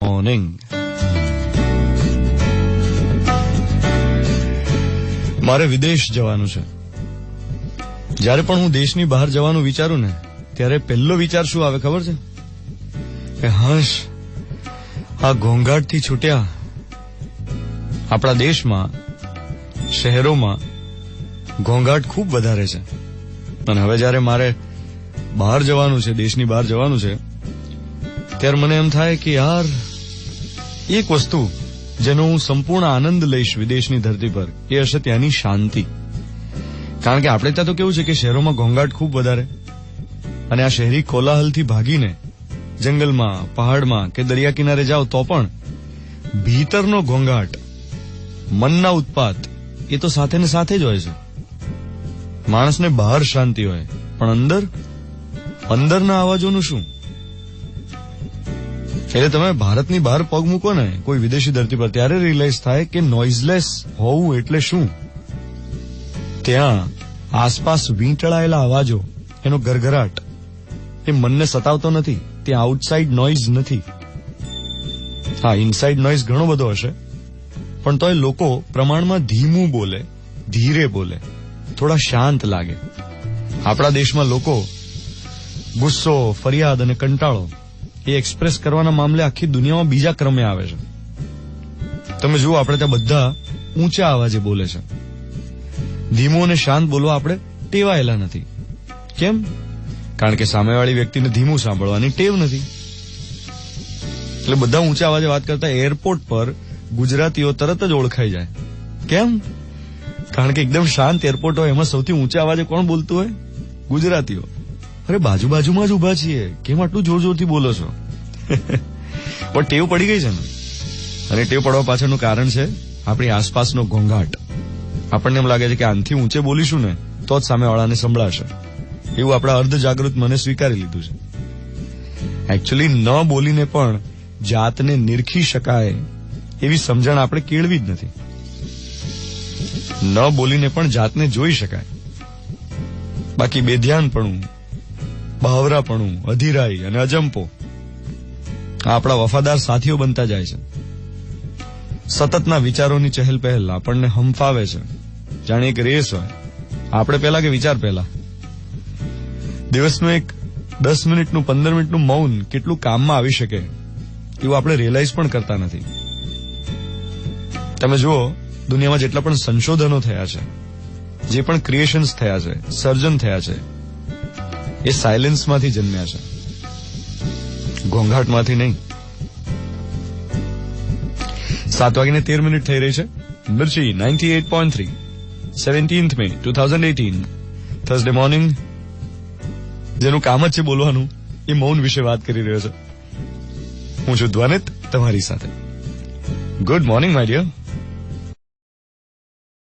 Morning. મારે વિદેશ જવાનું છે. જ્યારે પણ હું દેશની બહાર જવાનું વિચારું ને ત્યારે પહેલો વિચાર શું આવે ખબર છે? કે હશ, આ ઘોંઘાટથી છૂટ્યા. આપણા દેશમાં શહેરોમાં ઘોંઘાટ ખૂબ વધારે છે. અને હવે જ્યારે મારે બહાર જવાનું છે, દેશની બહાર જવાનું છે, ત્યારે મને એમ થાય કે યાર, એક વસ્તુ જેનો હું સંપૂર્ણ આનંદ લઈશ વિદેશની ધરતી પર, એ હશે ત્યાંની શાંતિ. કારણ કે આપણે ત્યાં તો કેવું છે કે શહેરોમાં ઘોંઘાટ ખૂબ વધારે, અને આ શહેરી કોલાહલથી ભાગીને જંગલમાં, પહાડમાં કે દરિયા કિનારે જાઓ તો પણ ભીતરનો ઘોંઘાટ, મનના ઉત્પાત, એ તો સાથે ને સાથે જ હોય છે. માણસને બહાર શાંતિ હોય, પણ અંદરના અવાજોનું શું? એટલે તમે ભારતની બહાર પગ મૂકો ને કોઈ વિદેશી ધરતી પર, ત્યારે રિયલાઇઝ થાય કે નોઇઝલેસ હોવું એટલે શું. ત્યાં આસપાસ વીંટળાયેલા અવાજો, એનો ગરગરાટ, એ મનને સતાવતો નથી. ત્યાં આઉટસાઇડ નોઇઝ નથી. હા, ઇનસાઇડ નોઇઝ ઘણો બધો હશે, પણ તોય લોકો પ્રમાણમાં ધીમું બોલે, ધીરે બોલે, થોડા શાંત લાગે. આપણા દેશમાં લોકો ગુસ્સો, ફરિયાદ અને કંટાળો એ એક્સપ્રેસ કરવાના મામલે આખી દુનિયામાં બીજા ક્રમે આવે છે. તમે જુઓ, આપણે ત્યાં બધા ઊંચા અવાજે બોલે છે. ધીમું અને શાંત બોલવા આપણે ટેવાયેલા નથી. કેમ? કારણ કે સામેવાળી વ્યક્તિને ધીમું સાંભળવાની ટેવ નથી. એટલે બધા ઊંચા અવાજે વાત કરતા એરપોર્ટ પર ગુજરાતીઓ તરત જ ઓળખાઈ જાય. કેમ? કારણ કે એકદમ શાંત એરપોર્ટ હોય, એમાં સૌથી ઊંચા અવાજે કોણ બોલતું હોય? ગુજરાતીઓ. અરે બાજુમાં જ ઉભા છીએ, કેમ આટલું જોર જોરથી બોલો છો? પણ ટેવ પડી ગઈ છે ને. અને ટેવ પડવા પાછળનું કારણ છે આપણી આસપાસનો ઘોંઘાટ. આપણને એમ લાગે છે કે આનથી ઊંચે બોલીશું ને તો જ સામેવાળાને સંભળાશે. એવું આપણા અર્ધ જાગૃત મને સ્વીકારી લીધું છે. એકચ્યુઅલી ન બોલીને પણ જાતને નિરખી શકાય એવી સમજણ આપણે કેળવી જ નથી. ન બોલીને પણ જાતને જોઈ શકાય. બાકી બેધ્યાનપણું, બહાવરાપણું, અધીરાઈ અને અજંપો આપણા વફાદાર સાથીઓ બનતા જાય છે. સતતના વિચારોની ચહેલ પહેલ આપણને હંફાવે છે, જાણે એક રેસ હોય. આપણે પહેલા કે વિચાર પહેલા. દિવસનું એક 10 મિનિટનું, 15 મિનિટનું મૌન કેટલું કામમાં આવી શકે એવું આપણે રિયલાઇઝ પણ કરતા નથી. તમે જુઓ, દુનિયામાં જેટલા પણ સંશોધનો થયા છે, જે પણ ક્રિએશન્સ થયા છે, સર્જન થયા છે, એ સાયલેન્સમાંથી જન્મ્યા છે, ઘોંઘાટમાંથી નહીં. 7:13 થઈ રહી છે. મિર્ચી 98.3, 17th May 2018, થર્સડે મોર્નિંગ. જેનું કામ જ છે બોલવાનું, એ મૌન વિશે વાત કરી રહ્યો છે. હું છું ધ્વનિત, તમારી સાથે. Good morning my dear.